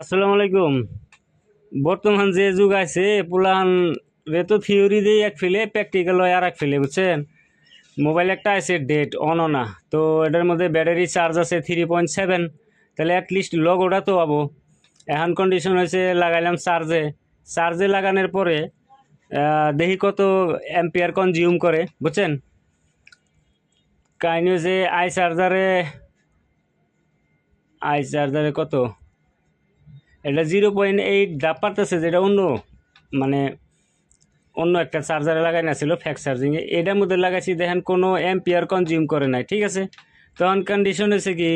আসসালামু আলাইকুম। বর্তমান যে যুগ আছে পুলান রে তো থিওরি দিয়ে এক ফেলে প্র্যাকটিক্যাল হয় আর এক ফেলে, বুঝছেন। মোবাইল একটা আছে ডেট অন না, তো এটার মধ্যে ব্যাটারি চার্জ আছে 3.7, তাহলে অ্যাটলিস্ট লগ ওটা তো পাবো। এখন কন্ডিশন হয়েছে লাগাইলাম চার্জে। চার্জে লাগানোর পরে দেখি কত অ্যাম্পিয়ার কনজিউম করে, বুঝছেন। কাহিনী হয়েছে আই চার্জারে কত, এটা 0.8 ধাপ পারতেছে, যেটা অন্য মানে অন্য একটা চার্জারে লাগাই না ছিল ফ্যাক্স চার্জিংয়ে, এটার মধ্যে লাগাইছি, দেখেন কোনো অ্যাম্পিয়ার কনজিউম করে নাই, ঠিক আছে। তখন কন্ডিশন হয়েছে কি,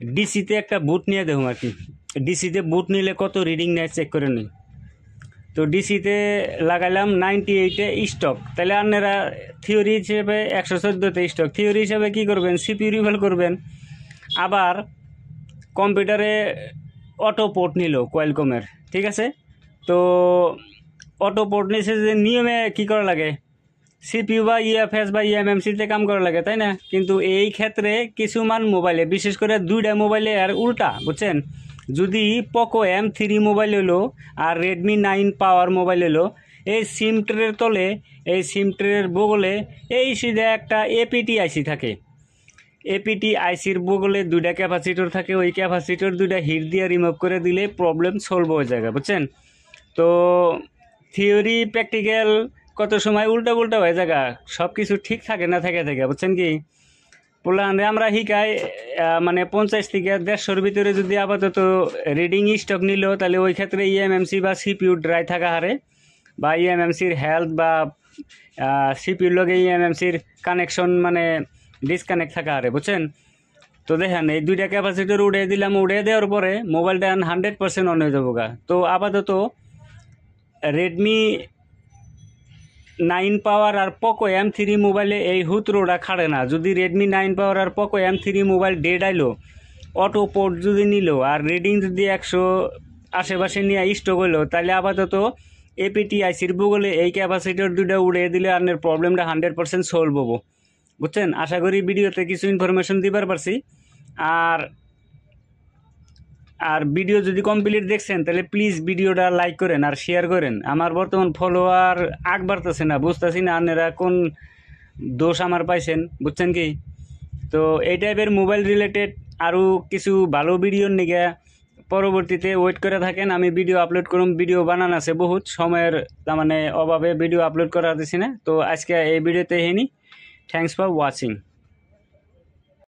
ডিসিতে একটা বুট নিয়ে দেখুন আর কি, ডিসিতে বুট নিলে কত রিডিং নেয় চেক করে নিই। তো ডিসিতে লাগাইলাম 98-এ স্টক, তাহলে আপনারা থিওরি হিসেবে 114-তে স্টক, থিওরি হিসেবে কী করবেন, সিপিইউ রিভেল করবেন। আবার কম্পিউটারে অটো পোর্ট নিল কোয়েলকমের, ঠিক আছে। তো অটো পোর্ট নিছে যে নিয়মে কী করা লাগে, সিপিইউ বা ইএফএস বা ইএমএমসিতে কাম করা লাগে, তাই না। কিন্তু এই ক্ষেত্রে কিছুমান মোবাইলে, বিশেষ করে দুইটা মোবাইলে আর উল্টা, বুঝছেন। যদি পোকো M3 মোবাইল হলো আর রেডমি 9 পাওয়ার মোবাইল হলো, এই সিম ট্রের তলে, এই সিম ট্রের বগলে এই সিধা একটা এপিটি আইসি থাকে। এপিটি আইসির বগলে দুইটা ক্যাপাসিটর থাকে, ওই ক্যাপাসিটর দুইটা হিট দিয়ে রিমুভ করে দিলে প্রবলেম সলভ হয়ে যায়, বুঝছেন। তো থিওরি প্র্যাকটিক্যাল কত সময় উল্টা পুল্টা হয়ে যায়, সব কিছু ঠিক থাকে না থাকে, বুঝছেন কি। পোলানে আমরা শিখাই মানে 50 থেকে 150-র ভিতরে যদি আপাতত রিডিং স্টক নিল, তাহলে ওই ক্ষেত্রে ইএমএমসি বা সিপিইউ ড্রাই থাকা হারে, বা ইএমএমসির হেলথ বা সিপিইউর লগে ইএমএমসির কানেকশন মানে ডিসকানেক্ট থাকা হারে, বুঝছেন। তো দেখেন এই দুইটা ক্যাপাসিটর উড়িয়ে দিলাম, উড়িয়ে দেওয়ার পরে মোবাইলটা 100% অন হয়ে যাবো তো আপাতত রেডমি 9 পাওয়ার আর পোকো M3 মোবাইলে এই হুতরোটা খাড়ে না। যদি রেডমি 9 পাওয়ার আর পোকো M3 মোবাইল ডেড আইলো, অটো পোর্ট যদি নিল আর রিডিং যদি 100 আশেপাশে নিয়ে স্টক হইলো, তাহলে আপাতত এপিটি আইসির বগলে এই ক্যাপাসিটর দুইটা উড়িয়ে দিলে আপনার প্রবলেমটা 100% সলভ হবো, বুঝছেন। আশা করি ভিডিওতে কিছু ইনফরমেশন দিবার পারছি। আর আর ভিডিও যদি কমপ্লিট দেখছেন, তাহলে প্লিজ ভিডিওটা লাইক করেন আর শেয়ার করেন। আমার বর্তমান ফলোয়ার আগ বাড়তেছে না, বুঝতেছি না আপনারা কোন দোষ আমার পাইছেন, বুঝছেন কি। তো এই টাইপের মোবাইল রিলেটেড আরও কিছু ভালো ভিডিওর নিগে পরবর্তীতে ওয়েট করে থাকেন। আমি ভিডিও আপলোড করুন, ভিডিও বানান আছে বহুত, সময়ের তার মানে অভাবে ভিডিও আপলোড করা দিছি না। তো আজকে এই ভিডিওতে হেনি, থ্যাংকস ফর ওয়াচিং।